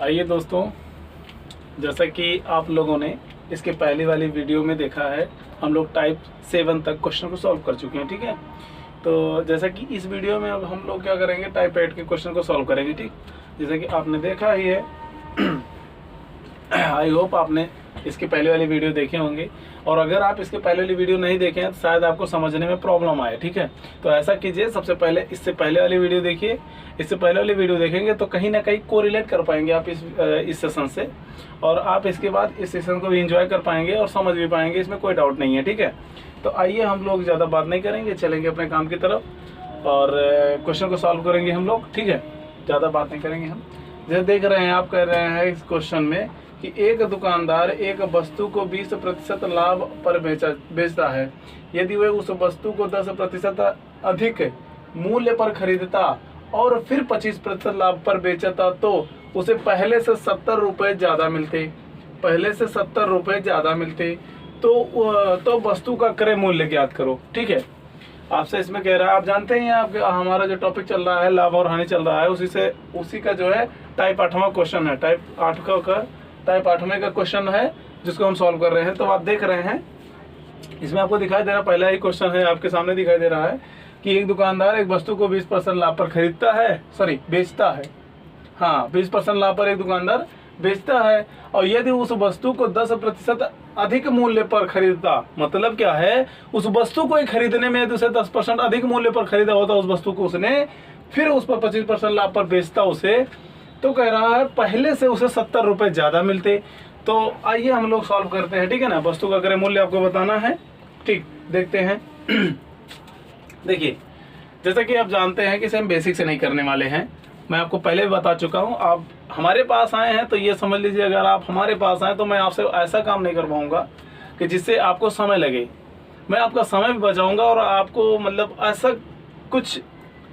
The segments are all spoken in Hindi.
आइए दोस्तों, जैसा कि आप लोगों ने इसके पहले वाली वीडियो में देखा है, हम लोग टाइप 7 तक क्वेश्चन को सॉल्व कर चुके हैं। ठीक है, तो जैसा कि इस वीडियो में अब हम लोग क्या करेंगे, टाइप 8 के क्वेश्चन को सॉल्व करेंगे। ठीक, जैसा कि आपने देखा ही है आई होप आपने इसके पहले वाली वीडियो देखे होंगे, और अगर आप इसके पहले वाली वीडियो नहीं देखे हैं तो शायद आपको समझने में प्रॉब्लम आए। ठीक है, तो ऐसा कीजिए, सबसे पहले इससे पहले वाली वीडियो देखिए। इससे पहले वाली वीडियो देखेंगे तो कहीं ना कहीं कोरिलेट कर पाएंगे आप इस सेशन से, और आप इसके बाद इस सेशन को भी एंजॉय कर पाएंगे और समझ भी पाएंगे, इसमें कोई डाउट नहीं है। ठीक है, तो आइए हम लोग ज़्यादा बात नहीं करेंगे, चलेंगे अपने काम की तरफ और क्वेश्चन को सॉल्व करेंगे हम लोग। ठीक है, ज़्यादा बात नहीं करेंगे हम। जैसे देख रहे हैं, आप कह रहे हैं इस क्वेश्चन में कि एक दुकानदार एक वस्तु को 20% लाभ पर बेचता है। यदि वह उस वस्तु को 10% अधिक मूल्य पर खरीदता और फिर 25% लाभ पर बेचता तो उसे पहले से 70 रुपये ज़्यादा मिलते। तो वस्तु का क्रय मूल्य ज्ञात करो। ठीक है, आपसे इसमें कह रहा है, आप जानते हैं आप हमारा जो टॉपिक चल रहा है लाभ और हानि चल रहा है, उसी का जो है टाइप 8वां क्वेश्चन है। टाइप 8वें का क्वेश्चन है जिसको हम सॉल्व कर रहे हैं। तो आप देख रहे हैं, इसमें आपको दिखाई दे रहा है, पहला ही क्वेश्चन है आपके सामने दिखाई दे रहा है कि एक दुकानदार एक वस्तु को 20% लाभ पर बेचता है। हाँ, 20% लाभ पर एक दुकानदार बेचता है, और यदि उस वस्तु को 10% अधिक मूल्य पर खरीदता, मतलब क्या है, उस वस्तु को खरीदने में यदि उसे 10% अधिक मूल्य पर खरीदा होता उस वस्तु को उसने, फिर उस पर 25% लाभ पर बेचता उसे, तो कह रहा है पहले से उसे 70 रुपये ज़्यादा मिलते। तो आइए हम लोग सॉल्व करते हैं। ठीक है ना, वस्तु का क्रय मूल्य आपको बताना है। ठीक, देखते हैं देखिए, जैसा कि आप जानते हैं कि इसे हम बेसिक से नहीं करने वाले हैं, मैं आपको पहले भी बता चुका हूं। आप हमारे पास आए हैं तो ये समझ लीजिए, अगर आप हमारे पास आए तो मैं आपसे ऐसा काम नहीं कर पाऊंगा कि जिससे आपको समय लगे। मैं आपका समय भी बचाऊंगा और आपको मतलब ऐसा कुछ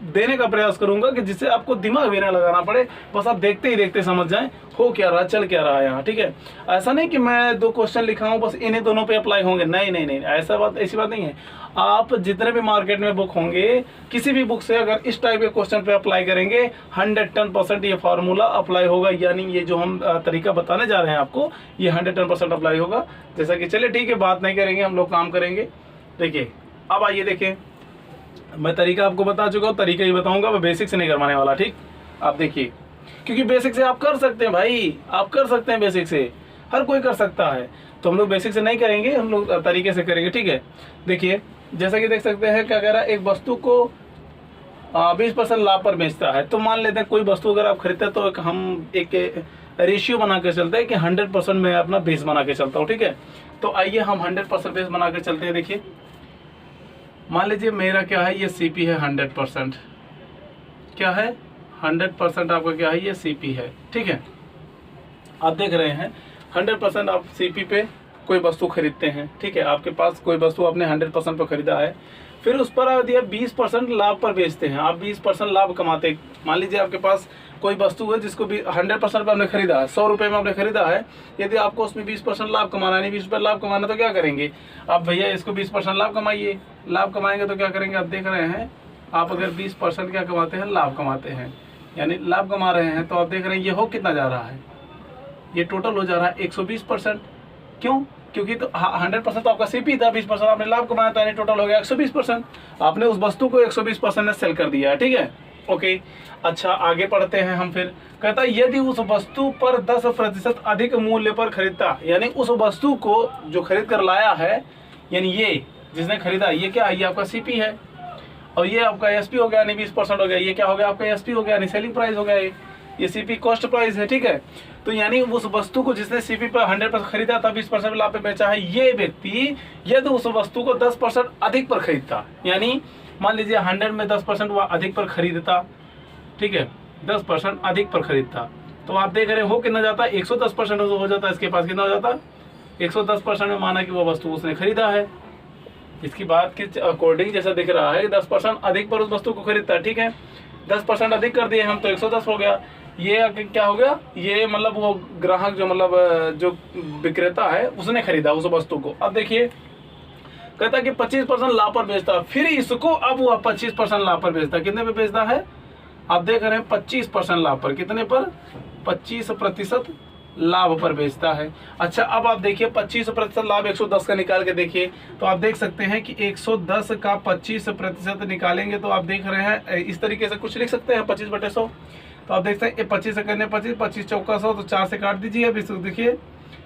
देने का प्रयास करूंगा कि जिससे आपको दिमाग भी ना लगाना पड़े, बस आप देखते ही देखते समझ जाएं हो क्या रहा, चल क्या रहा है यहाँ। ठीक है, ऐसा नहीं कि मैं 2 क्वेश्चन लिखा हूँ बस इन्हीं दोनों पे अप्लाई होंगे, नहीं, ऐसी बात नहीं है। आप जितने भी मार्केट में बुक होंगे, किसी भी बुक से अगर इस टाइप के क्वेश्चन पे अप्लाई करेंगे, 110% ये फार्मूला अप्लाई होगा। यानी ये जो हम तरीका बताने जा रहे हैं आपको, ये 110% अप्लाई होगा। जैसा कि चलिए ठीक है, बात नहीं करेंगे, हम लोग काम करेंगे। देखिए, अब आइए देखें, मैं तरीका आपको बता चुका हूँ, तरीका ही बताऊंगा, मैं बेसिक से नहीं करवाने वाला। ठीक, आप देखिए, क्योंकि बेसिक से आप कर सकते हैं भाई, आप कर सकते हैं, बेसिक से हर कोई कर सकता है। तो हम लोग बेसिक से नहीं करेंगे, हम लोग तरीके से करेंगे। ठीक है, देखिए, जैसा कि देख सकते हैं, क्या कह रहा है, एक वस्तु को 20% लाभ पर बेचता है। तो मान लेते हैं कोई वस्तु अगर आप खरीदते हैं तो हम एक रेशियो बना के चलते हैं कि 100% मैं अपना बेस बना के चलता हूँ। ठीक है, तो आइए हम 100% बेस बना के चलते हैं। देखिए, मान लीजिए मेरा क्या है, ये सीपी है 100%, क्या है 100% आपका क्या है, ये सीपी है। ठीक है, आप देख रहे हैं 100% आप सीपी पे कोई वस्तु खरीदते हैं। ठीक है, आपके पास कोई वस्तु आपने 100% पर खरीदा है, फिर उस पर आप 20% लाभ पर बेचते हैं, आप 20% लाभ कमाते। मान लीजिए आपके पास कोई वस्तु है जिसको भी 100% पर आपने खरीदा है, 100 रुपये में आपने खरीदा है। यदि आपको उसमें 20% लाभ कमाना है, नहीं 20% लाभ कमाना, तो क्या करेंगे आप, भैया इसको 20% लाभ कमाइए। लाभ कमाएंगे तो क्या करेंगे, आप देख रहे हैं, आप अगर 20% क्या कमाते हैं, लाभ कमाते हैं, यानी लाभ कमा रहे हैं, तो आप देख रहे हैं ये हो कितना जा रहा है, ये टोटल हो जा रहा है 120%। क्यों? क्योंकि तो 100% तो आपका सीपी था, 20% आपने लाभ कमाया था, यानी टोटल हो गया 120%। आपने उस वस्तु को 120% में सेल कर दिया है। ठीक है, ओके, अच्छा आगे पढ़ते हैं हम। फिर कहता है यदि उस वस्तु पर 10% अधिक मूल्य पर खरीदता, यानी उस वस्तु को जो खरीद कर लाया है, यानी ये जिसने खरीदा, ये क्या है, ये आपका सीपी है, और ये आपका एसपी हो गया, यानी 20% हो गया, ये क्या हो गया आपका एसपी हो गया, यानी सेलिंग प्राइस हो गया, ये सीपी कॉस्ट प्राइस है। ठीक है, तो यानी उस वस्तु को जिसने सीपी पर 100% खरीदा था, 20% लाभ पे बेचा है, ये व्यक्ति यदि उस वस्तु को 10% अधिक पर खरीदता, यानी मान लीजिए 100 में 10% वह अधिक पर खरीदता। ठीक है, 10% अधिक पर खरीदता, तो आप देख रहे हो कितना जाता है, 110% हो जाता है। इसके पास कितना हो जाता, 110% में माना कि वो वस्तु उसने खरीदा है। इसकी बात के अकॉर्डिंग जैसा दिख रहा है, 10% अधिक पर उस वस्तु को खरीदता है। ठीक है, 10% अधिक कर दिए हम तो 110 हो गया। ये क्या हो गया, ये मतलब वो ग्राहक जो मतलब जो विक्रेता है उसने खरीदा उस वस्तु को। अब देखिए, कहता कि 25% लाभ पर बेचता, फिर इसको अब वह 25% लाभ पर बेचता। कितने पे बेचता है, आप देख रहे हैं 25% लाभ पर, कितने पर? 25% लाभ पर बेचता है। अच्छा, अब आप देखिए 25% लाभ 110 का निकाल के देखिए, तो आप देख सकते हैं कि 110 का 25% निकालेंगे तो आप देख रहे हैं इस तरीके से कुछ लिख सकते हैं 25/100। तो आप देखते हैं ये 25 से करने 25 चौका 100, तो 4 से काट दीजिए। अब इसको देखिए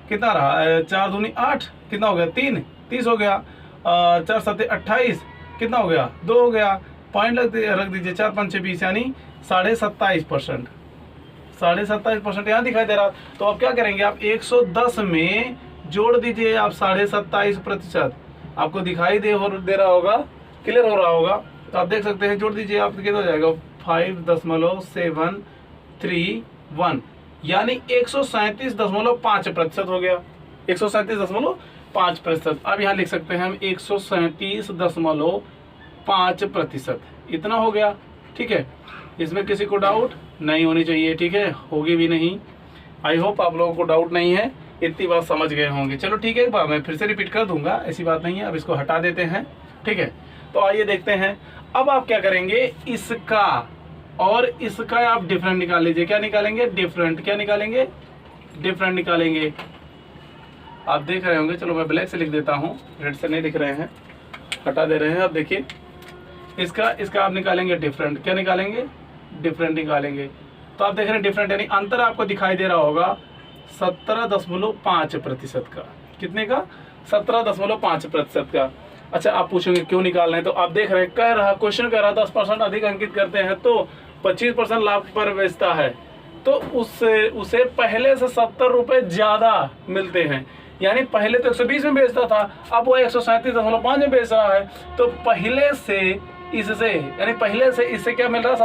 कितना रहा, 4 दूनी 8, कितना हो गया? 3, 30 हो गया। 4 7 28, कितना हो गया? 2 हो गया। पॉइंट रख दीजिए, 4 5 20, यानी 27.5%। 27.5% यहाँ दिखाई दे रहा। तो आप क्या करेंगे, आप 110 में जोड़ दीजिए आप 27.5%। आपको दिखाई दे रहा होगा, क्लियर हो रहा होगा। तो आप देख सकते हैं, जोड़ दीजिए आप, कितना हो जाएगा? 5.731, यानी 137.5% हो गया। 137.5%। अब यहाँ लिख सकते हैं हम 137.5%, इतना हो गया। ठीक है, इसमें किसी को डाउट नहीं होनी चाहिए। ठीक है, होगी भी नहीं। आई होप आप लोगों को डाउट नहीं है, इतनी बात समझ गए होंगे। चलो ठीक है, एक बार मैं फिर से रिपीट कर दूंगा, ऐसी बात नहीं है। अब इसको हटा देते हैं। ठीक है, तो आइए देखते हैं। अब आप क्या करेंगे, इसका और इसका आप डिफरेंट निकाल लीजिए। क्या निकालेंगे? डिफरेंट। क्या निकालेंगे? डिफरेंट निकालेंगे। आप देख रहे होंगे, चलो मैं ब्लैक से लिख देता हूँ, रेड से नहीं लिख रहे हैं, हटा दे रहे हैं। अब देखिए इसका आप निकालेंगे डिफरेंट। क्या निकालेंगे? डिफरेंट निकालेंगे। तो आप देख रहे हैं डिफरेंट, यानी अंतर आपको दिखाई दे रहा होगा 17.5% का। कितने का? 17.5% का। अच्छा, आप पूछेंगे क्यों निकाल रहे हैं, तो आप देख रहे हैं, कह रहा क्वेश्चन कह रहा 10% अधिक अंकित करते हैं तो 25% लाभ पर बेचता है, तो उसे पहले से 70 रुपए ज्यादा मिलते हैं। यानी पहले तो 120 में बेचता था, अब वो 137.5 में बेच रहा है। तो पहले से इससे, यानी पहले से इससे क्या मिल रहा है?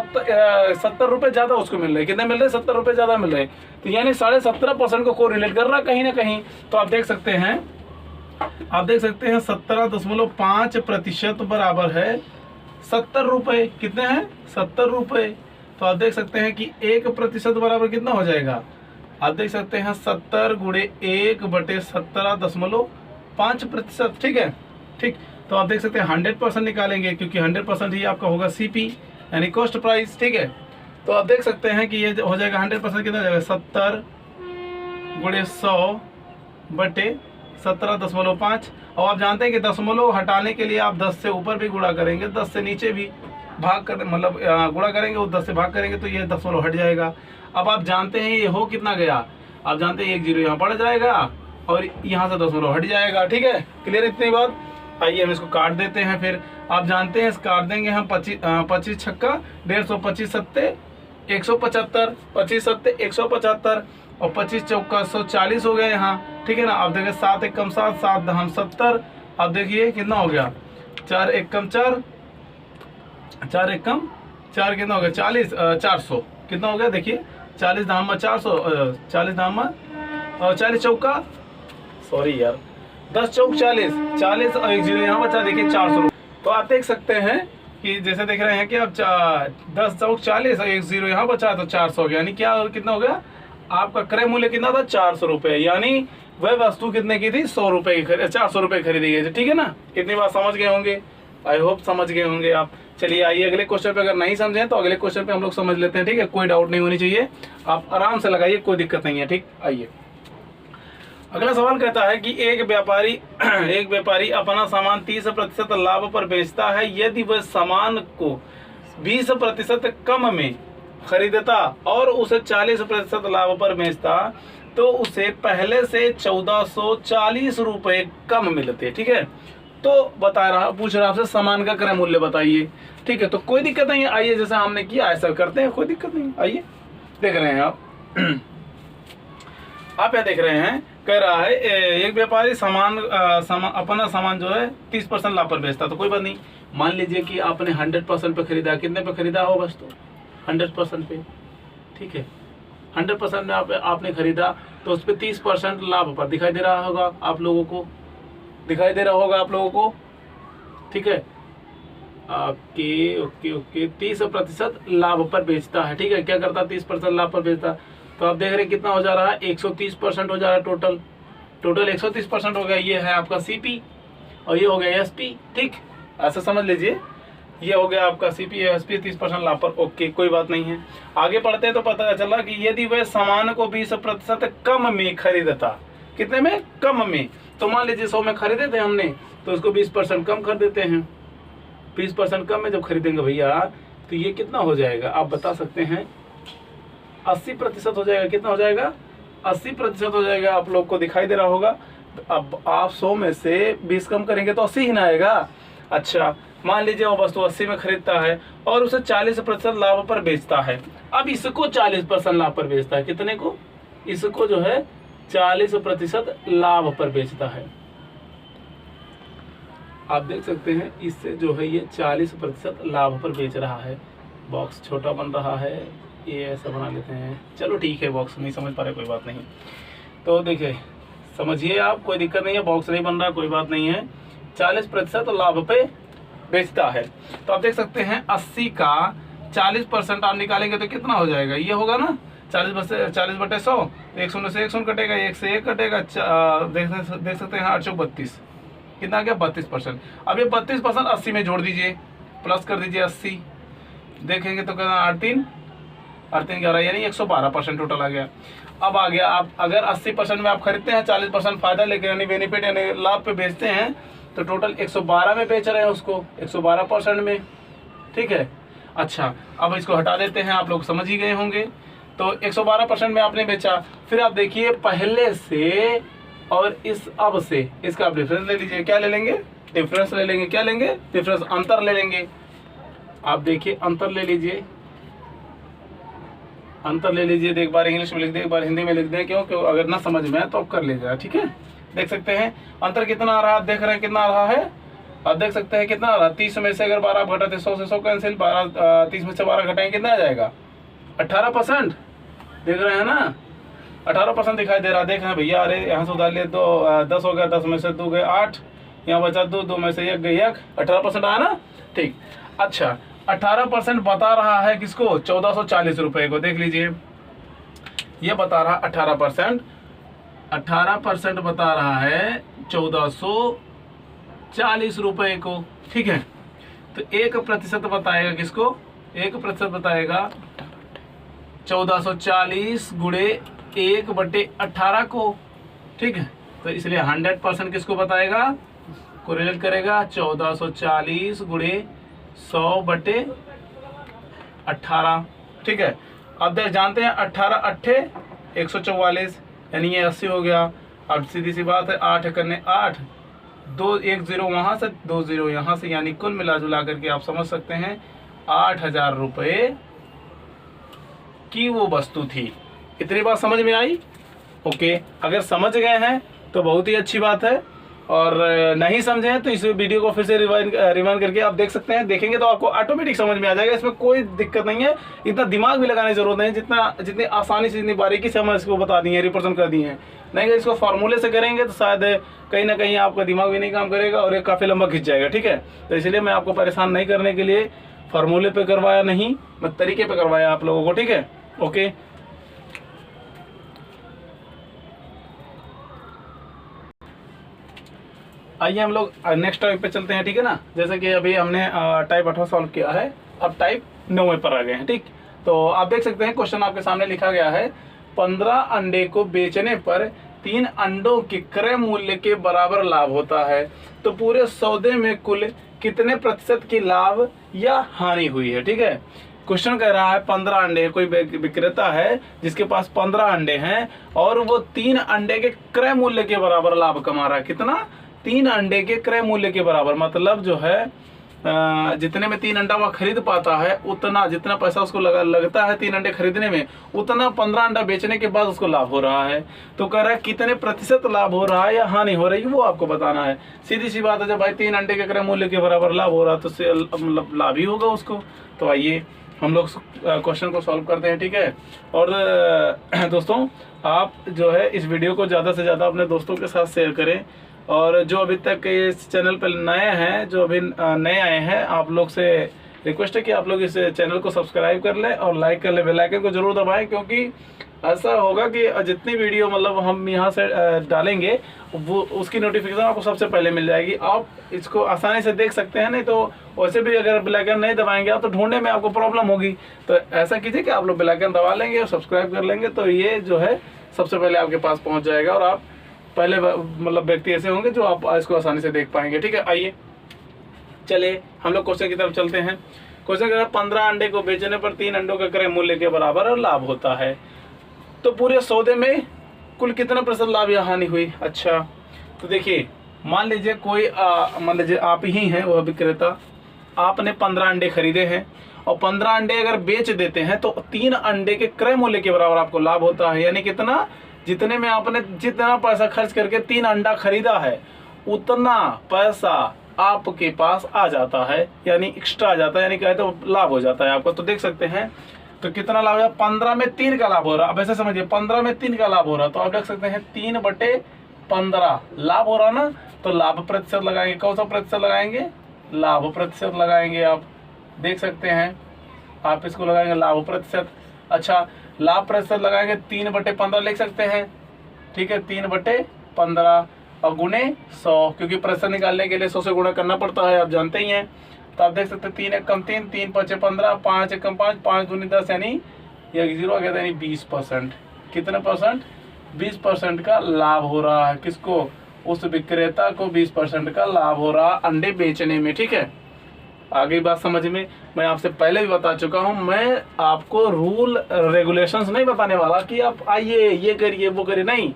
70 रुपए ज्यादा उसको मिल रहे हैं। कितने मिल रहे हैं? 70 रुपए ज्यादा मिल रहे हैं। तो यानी 17.5% को कोरिलेट कर रहा है कहीं ना कहीं। तो आप देख सकते हैं 17.5% बराबर है 70 रुपए। कितने हैं? 70 रुपए। तो आप देख सकते हैं कि 1% बराबर कितना हो जाएगा? आप देख सकते हैं 70 गुणे 1/17.5%। ठीक है, ठीक। तो आप देख सकते हैं 100% निकालेंगे, क्योंकि 100% ही आपका होगा CP, यानी कॉस्ट प्राइस। ठीक है, तो आप देख सकते हैं कि ये हो जाएगा 100% कितना हो जाएगा? 70 गुणे 100/17.5। और आप जानते हैं कि दशमलव हटाने के लिए आप 10 से ऊपर भी गुणा करेंगे, 10 से नीचे भी भाग कर, मतलब गुणा करेंगे, वो 10 से भाग करेंगे तो ये दशमलव हट जाएगा। अब आप जानते हैं ये हो कितना गया? आप जानते हैं 1 0 यहाँ बढ़ जाएगा और यहाँ से दशमलव हट जाएगा। ठीक है, क्लियर इतनी बात? आइए हम इसको काट देते हैं। फिर आप जानते हैं काट देंगे हम 25 छक्का 150, 25 सत्ते 175, 25 सत्ते 175 और 25 चौका 140 हो गया यहाँ। ठीक है ना, आप देखिए 7 1 कम 7, 7 दहम 70। आप देखिए कितना हो गया? 4 1 कम 4, 4 1 कम 4, कितना हो गया? 40, 400। कितना हो गया? देखिए 40 दहम 400, 40 दहम 40 चौका, सॉरी यार, 10 चौक 40, 40 और 1 0 यहाँ बचा, देखिए 400। तो आप देख सकते हैं कि जैसे देख रहे हैं कि अब 10 चौक 40 और 1 0 यहाँ बचा तो 400 हो गया। यानी क्या कितना हो गया? आपका क्रय मूल्य कितना था? 400 रुपए। यानी वह वस्तु कितने की थी? 100 रुपए की, 400 रुपए खरीदी गई थी। ठीक है ना, इतनी बात समझ गए होंगे, आई होप समझ गए होंगे आप। चलिए आइए अगले क्वेश्चन पे, अगर नहीं समझे तो अगले क्वेश्चन पे हम लोग समझ लेते हैं। ठीक है, कोई डाउट नहीं होनी चाहिए, आप आराम से लगाइए, कोई दिक्कत नहीं है। ठीक, आइए अगला सवाल कहता है कि एक व्यापारी अपना सामान 30% लाभ पर बेचता है। यदि वह सामान को 20% कम में खरीदता और उसे 40% लाभ पर बेचता तो उसे पहले से 1440 रुपए कम मिलते। ठीक है, तो पूछ रहा आपसे सामान का क्रय मूल्य बताइए। ठीक है, तो कोई दिक्कत नहीं है, आइए जैसा हमने किया ऐसा करते हैं, कोई दिक्कत नहीं। आइए देख रहे हैं आप यहाँ देख रहे हैं, कह रहा है एक व्यापारी अपना सामान जो है 30% लाभ पर बेचता। तो कोई बात नहीं, मान लीजिए कि आपने 100% पे खरीदा। कितने पे खरीदा हो? बस तो 100% पे। ठीक है, 100% में आपने खरीदा तो उस पर 30% लाभ पर दिखाई दे रहा होगा आप लोगों को, दिखाई दे रहा होगा आप लोगों को। ठीक है, ओके 30% लाभ पर बेचता है। ठीक है, क्या करता? 30% लाभ पर बेचता। तो आप देख रहे हैं कितना हो जा रहा है? 130% हो जा रहा है। टोटल 130% हो गया। ये है आपका CP और ये हो गया SP। ठीक, ऐसा समझ लीजिए। ये हो गया आपका सीपी एसपी 30% लाभ पर, ओके कोई बात नहीं है। आगे पढ़ते हैं तो पता चला कि यदि वह सामान को 20% कम में खरीदता, कितने में? कम में। तो मान लीजिए 100 में खरीदे थे हमने, तो उसको 20% कम कर देते हैं। 20% कम में जब खरीदेंगे भैया तो ये कितना हो जाएगा आप बता सकते हैं? 80% हो जाएगा। कितना हो जाएगा? 80% हो जाएगा। आप लोग को दिखाई दे रहा होगा। अब आप 100 में से 20 कम करेंगे तो 80 ही ना आएगा। अच्छा, मान लीजिए वो वस्तु 80 में खरीदता है और उसे 40% लाभ पर बेचता है। अब इसको 40% लाभ पर बेचता है। कितने को? इसको जो है 40% लाभ पर बेचता है। आप देख सकते हैं इससे जो है ये 40% लाभ पर बेच रहा है। बॉक्स छोटा बन रहा है, ये ऐसा बना लेते हैं। चलो ठीक है, बॉक्स नहीं समझ पा रहे कोई बात नहीं। तो देखिए समझिए आप, कोई दिक्कत नहीं है, बॉक्स नहीं बन रहा कोई बात नहीं है। 40% लाभ पे बेचता है। तो आप देख सकते हैं 80 का 40% आप निकालेंगे तो कितना हो जाएगा? ये होगा ना 40/100। 1 शून्य से 1 शून्य कटेगा, 1 से 1 कटेगा। देख सकते हैं 8 चौक 32, कितना आ गया? 32%। अब ये 32% 80 में जोड़ दीजिए, प्लस कर दीजिए 80, देखेंगे तो कहना 8 3 11, यानी 112% टोटल आ गया। अब आ गया, आप अगर 80% में आप खरीदते हैं, 40% फायदा लेके यानी बेनिफिट यानी लाभ पे बेचते हैं, तो टोटल 112 में बेच रहे हैं उसको, 112% में। ठीक है, अच्छा अब इसको हटा देते हैं, आप लोग समझ ही गए होंगे। तो 112% में आपने बेचा। फिर आप देखिए पहले से और इस अब से इसका आप डिफरेंस ले लीजिए। क्या ले लेंगे? डिफरेंस ले लेंगे। क्या लेंगे? डिफरेंस, अंतर ले लेंगे। आप देखिए अंतर ले लीजिए, अंतर ले लीजिए। एक बार इंग्लिश में लिख दें, एक बार हिंदी में लिख दें, क्योंकि अगर ना समझ में आए तो आप कर लीजिएगा। ठीक है, देख सकते हैं अंतर कितना आ रहा है। आप देख रहे हैं कितना आ रहा है? आप देख सकते हैं कितना आ रहा है। 30 में से अगर 12 घटाते, 100 से 100 कैंसिल, 30 में से 12 घटाएंगे कितना आ जाएगा? 18%। देख रहे हैं ना, 18% दिखाई दे रहा है। देख रहे हैं भैया, अरे यहाँ से उधार लिए तो 10 हो गया, 10 में से 2 गए 8, यहाँ बचा 2, 2 में से 1 गई 1, 18% आया ना। ठीक, अच्छा 18% बता रहा है किसको? 1440 रुपए को। देख लीजिए ये बता रहा 18%, 18% बता रहा है 1440 रुपए को। ठीक है, तो 1% बताएगा किसको? 1% बताएगा 1440 गुणे 1/18 को। ठीक है, तो इसलिए 100% किसको बताएगा? कोरिलेट करेगा 1440 गुणे 100/18। ठीक है, अब जानते हैं 18 8 144, यानी ये 80 हो गया। अब सीधी सी बात है, 8 करने 8, 2 1 0 वहाँ से, 2 0 यहाँ से, यानी कुल मिला जुला करके आप समझ सकते हैं 8000 रुपये की वो वस्तु थी। इतनी बात समझ में आई? ओके, अगर समझ गए हैं तो बहुत ही अच्छी बात है, और नहीं समझे हैं तो इस वीडियो को फिर से रिवाइंड करके आप देख सकते हैं। देखेंगे तो आपको ऑटोमेटिक समझ में आ जाएगा, इसमें कोई दिक्कत नहीं है। इतना दिमाग भी लगाने की जरूरत नहीं, जितनी आसानी से, जितनी बारीकी से हम इसको बता दिए, रिप्रेजेंट कर दिए हैं। नहीं, इसको फार्मूले से करेंगे तो शायद कहीं ना कहीं आपका दिमाग भी नहीं काम करेगा और ये काफ़ी लंबा खिंच जाएगा। ठीक है, तो इसलिए मैं आपको परेशान नहीं करने के लिए फार्मूले पे करवाया नहीं, मैं तरीके पे करवाया आप लोगों को। ठीक है, ओके। आइए हम लोग नेक्स्ट टॉपिक पे चलते हैं। ठीक है ना, जैसे कि अभी हमने टाइप 8 सॉल्व किया है, अब टाइप 9 पर आ गए हैं। ठीक, तो आप देख सकते हैं क्वेश्चन आपके सामने लिखा गया है, 15 अंडे को बेचने पर 3 अंडों के क्रय मूल्य के बराबर लाभ होता है, तो पूरे सौदे में कुल कितने प्रतिशत की लाभ या हानि हुई है। ठीक है, क्वेश्चन कह रहा है 15 अंडे, कोई विक्रेता है जिसके पास 15 अंडे हैं और वो 3 अंडे के क्रय मूल्य के बराबर लाभ कमा रहा है। कितना? 3 अंडे के क्रय मूल्य के बराबर, मतलब जो है जितने में 3 अंडा वह खरीद पाता है, उतना जितना पैसा उसको लगता है 3 अंडे खरीदने में, उतना 15 अंडा बेचने के बाद उसको लाभ हो रहा है। तो कह रहा है कितने प्रतिशत लाभ हो रहा है या हानि हो रही है, वो आपको बताना है। सीधी सी बात है, जब भाई 3 अंडे के क्रय मूल्य के बराबर लाभ हो रहा है तो मतलब लाभ ही होगा उसको। तो आइए हम लोग क्वेश्चन को सॉल्व करते हैं। ठीक है, और दोस्तों आप जो है इस वीडियो को ज़्यादा से ज़्यादा अपने दोस्तों के साथ शेयर करें, और जो अभी तक इस चैनल पर नए हैं, जो अभी नए आए हैं, आप लोग से रिक्वेस्ट है कि आप लोग इस चैनल को सब्सक्राइब कर लें और लाइक कर लें, बेल आइकन को जरूर दबाएं, क्योंकि ऐसा होगा कि जितनी वीडियो मतलब हम यहाँ से डालेंगे वो उसकी नोटिफिकेशन आपको सबसे पहले मिल जाएगी। आप इसको आसानी से देख सकते हैं, नहीं तो वैसे भी अगर बेल आइकन नहीं दबाएंगे आप तो ढूंढने में आपको प्रॉब्लम होगी। तो ऐसा कीजिए कि आप लोग बेल आइकन दबा लेंगे और सब्सक्राइब कर लेंगे, तो ये जो है सबसे पहले आपके पास पहुँच जाएगा और आप पहले मतलब व्यक्ति ऐसे होंगे जो आप इसको आसानी से देख पाएंगे। ठीक है, आइए चलिए हम लोग क्वेश्चन की तरफ चलते हैं। क्वेश्चन कह 15 अंडे को बेचने पर 3 अंडों का क्रय मूल्य के बराबर लाभ होता है, तो पूरे सौदे में कुल कितना प्रतिशत लाभ या हानि हुई। अच्छा, तो देखिए मान लीजिए कोई मान लीजिए आप ही हैं वह विक्रेता, आपने 15 अंडे खरीदे हैं और 15 अंडे अगर बेच देते हैं तो 3 अंडे के क्रय मूल्य के बराबर आपको लाभ होता है। यानी कितना, जितने में आपने जितना पैसा खर्च करके 3 अंडा खरीदा है उतना पैसा आपके पास आ जाता है, यानी एक्स्ट्रा आ जाता है, यानी कहे तो लाभ हो जाता है आपको। तो देख सकते हैं तो कितना लाभ है, 15 में 3 का लाभ हो रहा है। अब ऐसे समझिए 15 में 3 का लाभ हो रहा है, तो आप देख सकते हैं 3/15 लाभ हो रहा ना, तो लाभ प्रतिशत लगाएंगे। कौन सा प्रतिशत लगाएंगे, लाभ प्रतिशत लगाएंगे। आप देख सकते हैं आप इसको लगाएंगे लाभ प्रतिशत। अच्छा, लाभ प्रतिशत लगाएंगे 3/15 लिख सकते हैं। ठीक है, 3/15 और गुणे 100, क्योंकि प्रतिशत निकालने के लिए 100 से गुणा करना पड़ता है, आप जानते ही हैं। तो आप देख सकते हैं 3 एकम 3, 3 5 15, 5 एकम 5, 5 दूनी 10, यानी ये 0 आ गया, यानी 20%। कितने परसेंट, 20% का लाभ हो रहा है। किसको, उस विक्रेता को 20% का लाभ हो रहा अंडे बेचने में। ठीक है, आगे बात समझ में। मैं आपसे पहले भी बता चुका हूं, मैं आपको रूल रेगुलेशंस नहीं बताने वाला कि आप आइए ये करिए वो करिए, नहीं।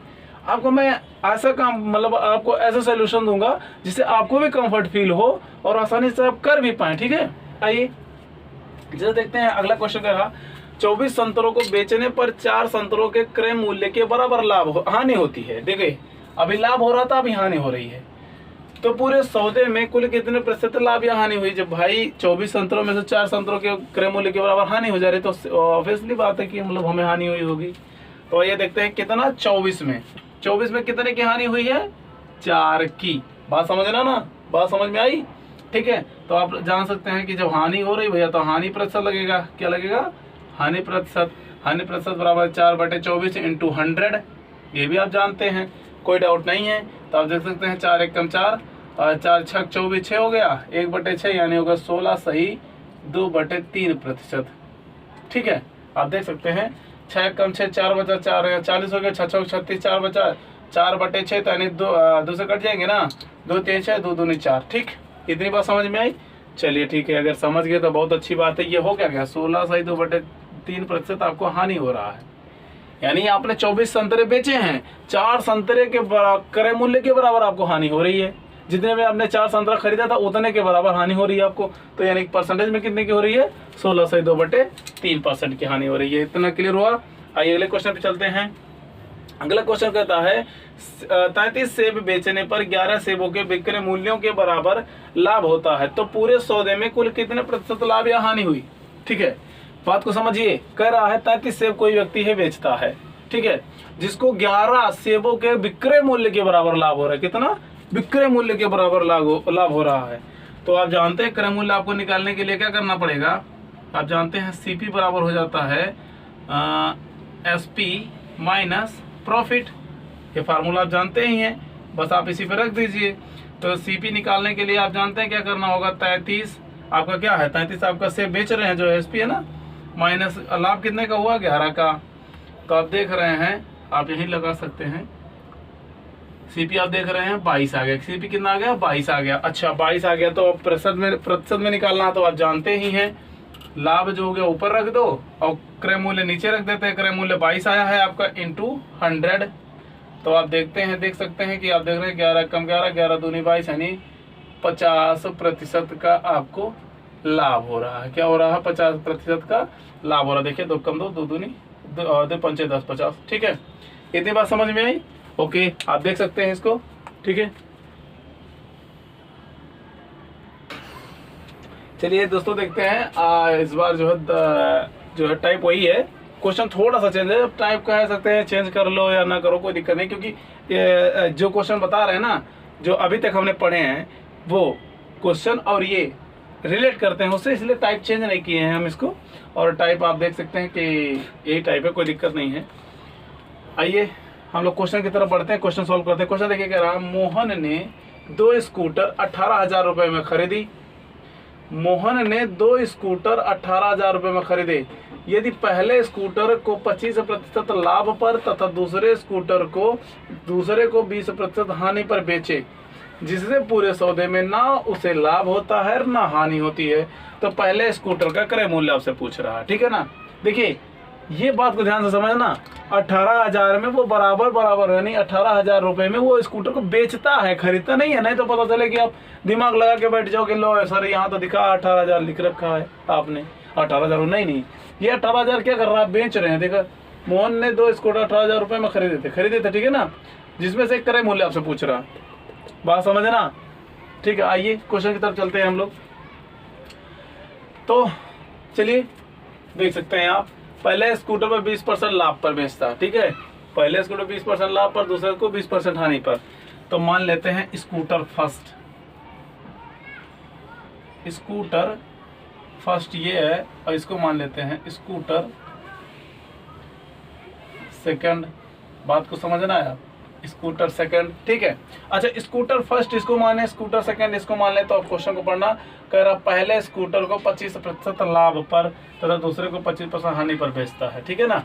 आपको मैं ऐसा काम मतलब आपको ऐसा सोल्यूशन दूंगा जिससे आपको भी कंफर्ट फील हो और आसानी से आप कर भी पाए। ठीक है, आइए जैसे देखते हैं अगला क्वेश्चन कहा 24 संतरों को बेचने पर 4 संतरों के क्रय मूल्य के बराबर हानि होती है। देखिए अभी लाभ हो रहा था, अभी हानि हो रही है, तो पूरे सौदे में कुल कितने प्रतिशत लाभ या हानि हुई। जब भाई 24 संतरों में से 4 संतरों के क्रय मूल्य के बराबर हानि हो जा रही, तो ऑब्वियसली बात है कि मतलब हमें हानि हुई होगी। तो ये देखते हैं कितना, 24 में कितने की हानि हुई है, 4 की। बात समझना ना, बात समझ में आई। ठीक है, तो आप जान सकते हैं कि जब हानि हो रही भैया तो हानि प्रतिशत लगेगा। क्या लगेगा, हानि प्रतिशत। हानि प्रतिशत बराबर 4/24 इंटू 100, ये भी आप जानते हैं, कोई डाउट नहीं है। तो आप देख सकते हैं 4 एकम 4 और 4 6 24 6 हो गया, 1/6 यानी होगा 16 सही 2/3%। ठीक है, आप देख सकते हैं 6 एकम 6, 4 बचा 4 40 हो गया, 6 6 36, 4 बचा 4/6, तो यानी 2 से कट जाएंगे ना, 2 3 6, 2 दूनी 4। ठीक, इतनी बात समझ में आई। चलिए ठीक है, अगर समझ गए तो बहुत अच्छी बात है। ये हो क्या गया, 16 सही 2/3% आपको हानि हो रहा है। यानी आपने 24 संतरे बेचे हैं, 4 संतरे के क्रय मूल्य के बराबर आपको हानि हो रही है। जितने में आपने 4 संतरा खरीदा था उतने के बराबर हानि हो रही है आपको। तो यानी परसेंटेज में कितने की हो रही है, 16 से 2/3% की हानि हो रही है। इतना क्लियर हुआ। आइए अगले क्वेश्चन पे चलते हैं। अगला क्वेश्चन कहता है 33 सेब बेचने पर 11 सेबों के विक्रय मूल्यों के बराबर लाभ होता है, तो पूरे सौदे में कुल कितने प्रतिशत लाभ या हानि हुई। ठीक है, बात को समझिए। कह रहा है 33 सेब कोई व्यक्ति है बेचता है, ठीक है, जिसको 11 सेबों के विक्रय मूल्य के बराबर लाभ हो रहा है। कितना, विक्रय मूल्य के बराबर लाभ हो रहा है। तो आप जानते हैं क्रय मूल्य आपको निकालने के लिए क्या करना पड़ेगा, आप जानते हैं सीपी बराबर हो जाता है एसपी माइनस प्रॉफिट। ये फार्मूला आप जानते ही हैं, बस आप इसी पे रख दीजिए। तो सीपी निकालने के लिए आप जानते हैं क्या करना होगा, 33 आपका क्या है, 33 आपका सेब बेच रहे हैं जो एसपी है ना, माइनस लाभ कितने का हुआ, 11 का। तो आप देख रहे हैं, आप यही लगा सकते हैं, सीपी आप देख रहे हैं 22 आ गया। सीपी कितना आ गया, 22 आ गया। अच्छा 22 आ गया, तो प्रतिशत में निकालना तो आप जानते ही हैं, लाभ जो हो गया ऊपर रख दो और क्रय मूल्य नीचे रख देते हैं। क्रय मूल्य 22 आया है आपका इंटू 100। तो आप देखते हैं, देख सकते हैं कि आप देख रहे हैं 11 कम 11, 11 दूनी 22, यानी 50% का आपको लाभ हो रहा है। क्या हो रहा है, 50% का लाभ हो रहा है। देखिए 2 कम 2, 2 दूनी 2 पंचे 10, 50। ठीक है, इतनी बात समझ में आई। ओके, आप देख सकते हैं इसको। ठीक है, चलिए दोस्तों देखते हैं। इस बार जो है टाइप वही है, क्वेश्चन थोड़ा सा चेंज है। टाइप कह सकते हैं, चेंज कर लो या ना करो कोई दिक्कत नहीं, क्योंकि ये जो क्वेश्चन बता रहे हैं ना, जो अभी तक हमने पढ़े हैं वो क्वेश्चन और ये रिलेट करते हैं उससे, इसलिए टाइप चेंज नहीं किए हैं हम इसको। और टाइप आप देख सकते हैं कि यही टाइप है, कोई दिक्कत नहीं है। आइए हम लोग क्वेश्चन की तरफ बढ़ते हैं, क्वेश्चन सॉल्व करते हैं। क्वेश्चन देखिए कह रहा है मोहन ने 2 स्कूटर 18,000 रुपए में खरीदी। मोहन ने 2 स्कूटर 18,000 रुपए में खरीदे। यदि पहले स्कूटर को 25% लाभ पर तथा दूसरे को 20% हानि पर बेचे, जिससे पूरे सौदे में ना उसे लाभ होता है ना हानि होती है, तो पहले स्कूटर का क्रय मूल्य आपसे पूछ रहा है। ठीक है ना। देखिए ये बात को ध्यान से समझना, 18,000 में वो बराबर यानी 18,000 रुपए में वो स्कूटर को बेचता है, खरीदता नहीं है। नहीं तो पता चले कि आप दिमाग लगा के बैठ जाओ कि लो सर यहाँ तो दिखा 18,000 लिख रखा है आपने, 18,000। नहीं, ये 18,000 क्या कर रहा है, बेच रहे हैं। देखा मोहन ने 2 स्कूटर 18,000 रुपए में खरीदे थे। ठीक है ना, जिसमें से एक क्रय मूल्य आपसे पूछ रहा है, बात समझे ना। ठीक है, आइए क्वेश्चन की तरफ चलते हैं हम लोग। तो चलिए देख सकते हैं आप, पहले स्कूटर पर 20% लाभ पर बेचता है। ठीक है, पहले स्कूटर 20% लाभ पर, दूसरे को 20% हानि पर। तो मान लेते हैं स्कूटर फर्स्ट ये है, और इसको मान लेते हैं स्कूटर सेकंड। बात को समझना है आप, स्कूटर सेकंड। ठीक है, अच्छा स्कूटर फर्स्ट इसको माने, स्कूटर सेकंड इसको मान ले। तो क्वेश्चन को पढ़ना, कह रहा पहले स्कूटर को 25% लाभ पर तथा दूसरे को 25% हानि पर बेचता है। ठीक है ना।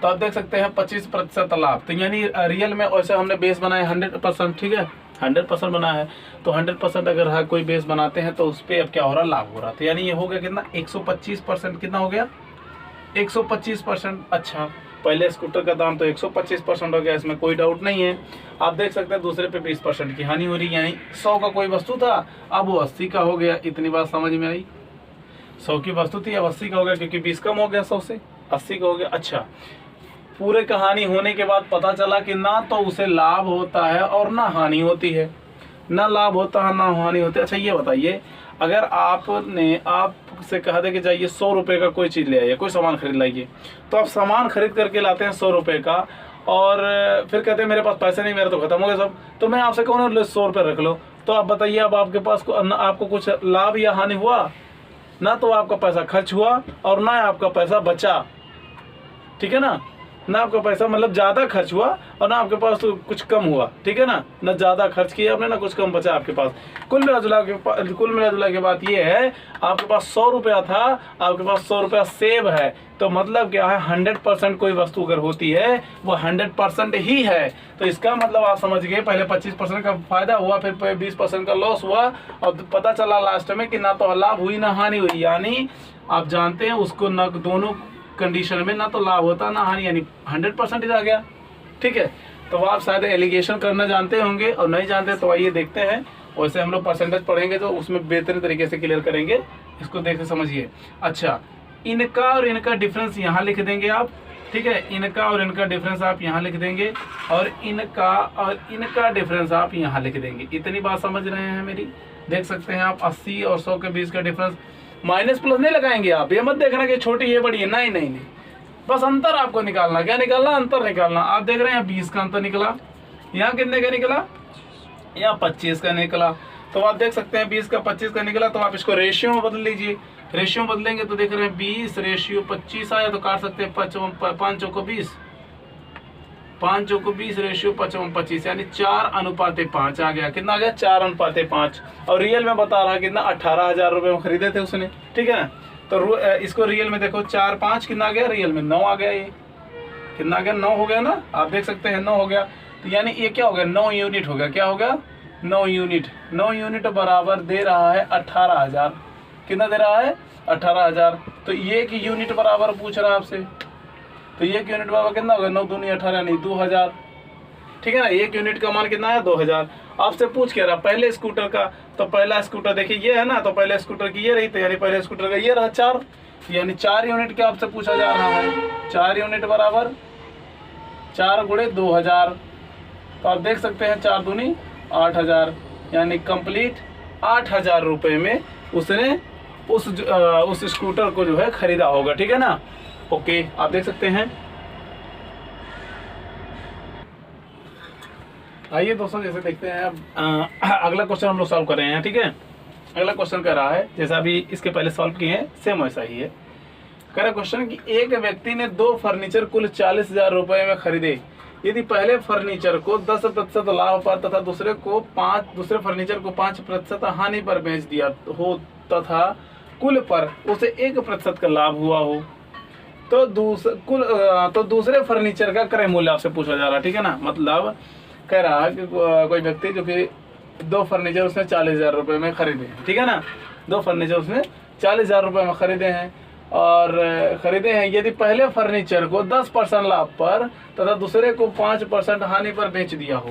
तो आप देख सकते हैं 25% लाभ, तो यानी रियल में वैसे हमने बेस बनाया 100%। ठीक है, 100% बना है, तो 100% अगर है कोई बेस बनाते हैं तो उस पर अब क्या हो रहा, लाभ हो रहा। तो यानी ये हो गया कितना, 125%। कितना हो गया, 125%। अच्छा, पहले स्कूटर का दाम तो 125% हो गया, इसमें कोई डाउट नहीं है। आप देख सकते हैं दूसरे पे 20% की हानि हो रही है, यानी 100 का कोई वस्तु था अब वो 80 का हो गया। इतनी बात समझ में आई, 100 की वस्तु थी अब 80 का हो गया, क्योंकि 20 कम हो गया, 100 से 80 का हो गया। अच्छा, पूरे कहानी होने के बाद पता चला कि ना तो उसे लाभ होता है और ना हानि होती है, ना लाभ होता है ना हानि होती है। अच्छा ये बताइए, अगर आपसे कहा दे कि जाइए 100 रुपये का कोई चीज़ ले आइए, कोई सामान खरीद लाइए, तो आप सामान खरीद करके लाते हैं 100 रुपये का, और फिर कहते हैं मेरे पास पैसे नहीं, मेरे तो खत्म हो गए सब। तो मैं आपसे कहूँ 100 रुपये रख लो, तो आप बताइए अब आपके पास आपको कुछ लाभ या हानि हुआ? ना तो आपका पैसा खर्च हुआ और ना आपका पैसा बचा। ठीक है ना, ना आपका पैसा मतलब ज़्यादा खर्च हुआ और ना आपके पास तो कुछ कम हुआ। ठीक है ना, ना ज़्यादा खर्च किया आपने ना कुछ कम बचा आपके पास। कुल मिला जुला के बात ये है, आपके पास 100 रुपया था, आपके पास 100 रुपया सेव है। तो मतलब क्या है, 100% कोई वस्तु अगर होती है वो 100% ही है। तो इसका मतलब आप समझ गए, पहले 25% का फायदा हुआ, फिर 20% का लॉस हुआ, और पता चला लास्ट में कि ना तो लाभ हुई ना हानि हुई। यानी आप जानते हैं उसको न दोनों कंडीशन में ना तो लाभ होता ना हानि, यानी 100% आ गया। ठीक है, तो आप शायद एलिगेशन करना जानते होंगे, और नहीं जानते तो आइए देखते हैं। वैसे हम लोग परसेंटेज पढ़ेंगे तो उसमें बेहतरीन तरीके से क्लियर करेंगे, इसको देख के समझिए। अच्छा, इनका और इनका डिफरेंस यहाँ लिख देंगे आप। ठीक है, इनका और इनका डिफरेंस आप यहाँ लिख देंगे, और इनका और इनका डिफरेंस आप यहाँ लिख देंगे। इतनी बात समझ रहे हैं मेरी? देख सकते हैं आप 80 और 100 के बीच का डिफरेंस। माइनस प्लस नहीं लगाएंगे आप, ये मत देखना कि छोटी ये बड़ी है, नहीं, बस अंतर आपको निकालना। क्या निकालना? अंतर निकालना। आप देख रहे हैं 20 का अंतर निकला, यहाँ कितने का निकला, यहाँ 25 का निकला। तो आप देख सकते हैं 20 का 25 का निकला, तो आप इसको रेशियो में बदल लीजिए। रेशियो में बदलेंगे तो देख रहे हैं 20 रेशियो 25 आया, तो काट सकते हैं 5 चौको 20, 5 चौको 20 रेशियो 5/25, यानी 4:5 आ गया। कितना आ गया? 4:5। और रियल में बता रहा कितना, 18,000 रुपये में खरीदे थे उसने। ठीक है ना, तो इसको रियल में देखो, 4/5 कितना आ गया, रियल में 9 आ गया। ये कितना आ गया? 9 हो गया ना, आप देख सकते हैं 9 हो गया। तो यानी ये क्या हो गया, 9 यूनिट हो गया। क्या हो गया? 9 यूनिट। 9 यूनिट बराबर दे रहा है 18,000। कितना दे रहा है? 18,000। तो ये कि यूनिट बराबर पूछ रहा है आपसे, तो एक यूनिट बराबर कितना होगा, 9 दूनी 18 नहीं 2000। ठीक है ना, एक यूनिट का मान कितना है, 2000। आपसे पूछ के रहा पहले स्कूटर का, तो पहला स्कूटर देखिए ये है ना, तो पहले स्कूटर की ये रही, तो यानी पहले स्कूटर का ये रहा 4, यानी 4 यूनिट का आपसे पूछा जा रहा है। 4 यूनिट बराबर 4 गुणे 2000। तो आप देख सकते हैं 4 दूनी 8000, यानी कंप्लीट 8000 रुपये में उसने उस स्कूटर को जो है खरीदा होगा। ठीक है ना, ओके, आप देख सकते हैं। आइए दोस्तों, जैसे देखते हैं अगला क्वेश्चन हम लोग सॉल्व कर रहे हैं। ठीक है, अगला क्वेश्चन कह रहा है, जैसा अभी इसके पहले सॉल्व किए हैं सेम वैसा ही है। कह रहा क्वेश्चन कि एक व्यक्ति ने 2 फर्नीचर कुल 40,000 रुपए में खरीदे। यदि पहले फर्नीचर को 10% लाभ पर तथा दूसरे फर्नीचर को 5% हानि पर बेच दिया हो तथा कुल पर उसे 1% का लाभ हुआ हो, तो दूसरे फर्नीचर का क्रय मूल्य आपसे पूछा जा रहा है। ठीक है ना, मतलब कह रहा है कि कोई व्यक्ति जो कि 2 फर्नीचर उसने 40,000 रुपए में खरीदे हैं। ठीक है ना, 2 फर्नीचर उसने 40,000 रुपए में खरीदे हैं। यदि पहले फर्नीचर को 10% लाभ पर तथा दूसरे को 5% हानि पर बेच दिया हो,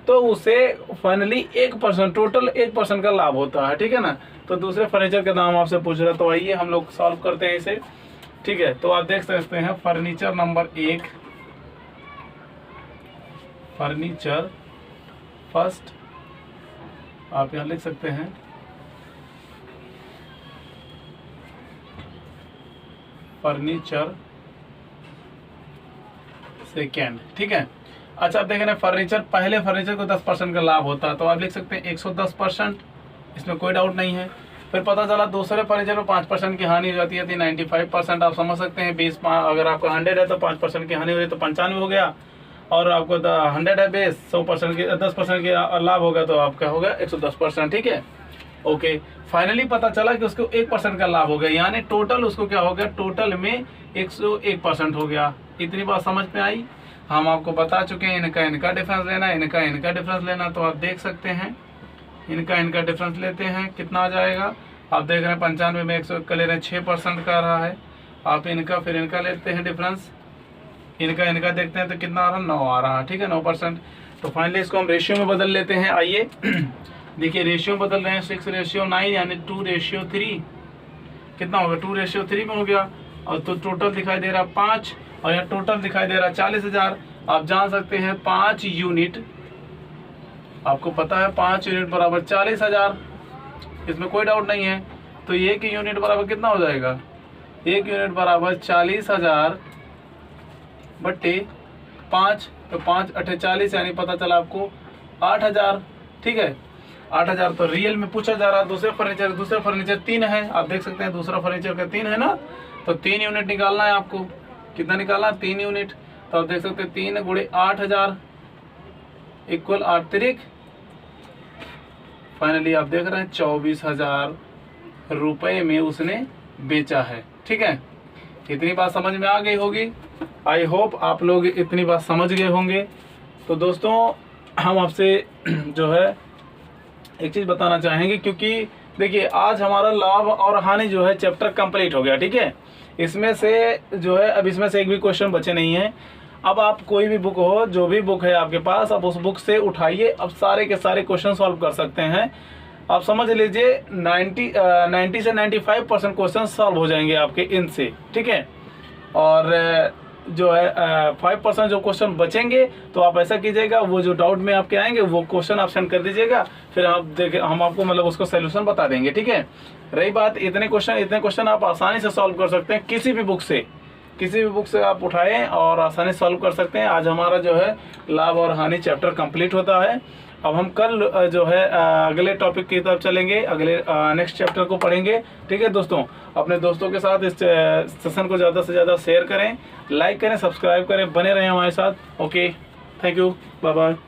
तो उसे फाइनली 1% टोटल 1% का लाभ होता है। ठीक है ना, तो दूसरे फर्नीचर का दाम आपसे पूछ रहा है। तो आइए हम लोग सॉल्व करते हैं इसे। ठीक है, तो आप देख सकते हैं फर्नीचर नंबर 1, फर्नीचर फर्स्ट आप यहाँ लिख सकते हैं, फर्नीचर सेकेंड। ठीक है, अच्छा आप देख रहे हैं फर्नीचर पहले फर्नीचर को 10% का लाभ होता है, तो आप लिख सकते हैं 110%, इसमें कोई डाउट नहीं है। फिर पता चला दूसरे फर्नीचर में 5% की हानि हो जाती है, 95%। आप समझ सकते हैं 20 अगर आपका 100 है तो 5% की हानि हो गई तो 95 हो गया, और आपको 100 है बेस 100% की 10% की लाभ होगा तो आपका होगा 110%। ठीक है, ओके। फाइनली पता चला कि उसको 1% का लाभ हो गया, यानी टोटल उसको क्या हो गया, टोटल में 101% हो गया। इतनी बात समझ में आई। हम आपको बता चुके हैं इनका डिफरेंस लेना, इनका डिफरेंस लेना। तो आप देख सकते हैं इनका डिफरेंस लेते हैं, कितना आ जाएगा। आप देख रहे हैं 95 में 101 का ले रहे हैं, 6% का रहा है। आप इनका फिर इनका लेते हैं डिफरेंस, इनका देखते हैं तो कितना आ रहा है, 9 आ रहा है। ठीक है, 9%। तो फाइनली इसको हम रेशियो में बदल लेते हैं। आइए देखिए रेशियो बदल रहे हैं, 6:9 यानी 2:3। कितना होगा, 2:3 में हो गया। और तो टोटल दिखाई दे रहा 5, और यहाँ टोटल दिखाई दे रहा 40,000। आप जान सकते हैं 5 यूनिट, आपको पता है 5 यूनिट बराबर 40,000, इसमें कोई डाउट नहीं है। तो 1 यूनिट बराबर कितना हो जाएगा, 1 यूनिट बराबर 40,000 बट्टे 5, तो 5 8 40 यानी पता चला आपको 8,000। ठीक है, 8,000 तो रियल में पूछा जा रहा है। दूसरे फर्नीचर 3 है, आप देख सकते हैं दूसरा फर्नीचर का 3 है ना, तो 3 यूनिट निकालना है आपको। कितना निकालना, 3 यूनिट। तो आप देख सकते हैं 3 × 8,000 इक्वल 8 तिरिक, फाइनली आप देख रहे हैं 24,000 रुपए में उसने बेचा है। ठीक है, इतनी बात समझ में आ गई होगी। आई होप आप लोग इतनी बात समझ गए होंगे। तो दोस्तों हम आपसे जो है एक चीज़ बताना चाहेंगे, क्योंकि देखिए आज हमारा लाभ और हानि जो है चैप्टर कंप्लीट हो गया। ठीक है, इसमें से जो है अब इसमें से एक भी क्वेश्चन बचे नहीं है। अब आप कोई भी बुक हो, जो भी बुक है आपके पास, आप उस बुक से उठाइए, अब सारे के सारे क्वेश्चन सॉल्व कर सकते हैं। आप समझ लीजिए 90 से 95% क्वेश्चन सॉल्व हो जाएंगे आपके इनसे। ठीक है, और जो है 5% जो क्वेश्चन बचेंगे तो आप ऐसा कीजिएगा, वो जो डाउट में आपके आएंगे वो क्वेश्चन आप सेंड कर दीजिएगा, फिर हम आपको मतलब उसको सोल्यूशन बता देंगे। ठीक है, रही बात इतने क्वेश्चन आप आसानी से सॉल्व कर सकते हैं, किसी भी बुक से आप उठाएं और आसानी से सॉल्व कर सकते हैं। आज हमारा जो है लाभ और हानि चैप्टर कंप्लीट होता है। अब हम कल जो है अगले टॉपिक की तरफ चलेंगे, अगले नेक्स्ट चैप्टर को पढ़ेंगे। ठीक है दोस्तों, अपने दोस्तों के साथ इस सेशन को ज़्यादा से ज़्यादा शेयर करें, लाइक करें, सब्सक्राइब करें, बने रहें हमारे साथ। Okay, thank you, bye bye.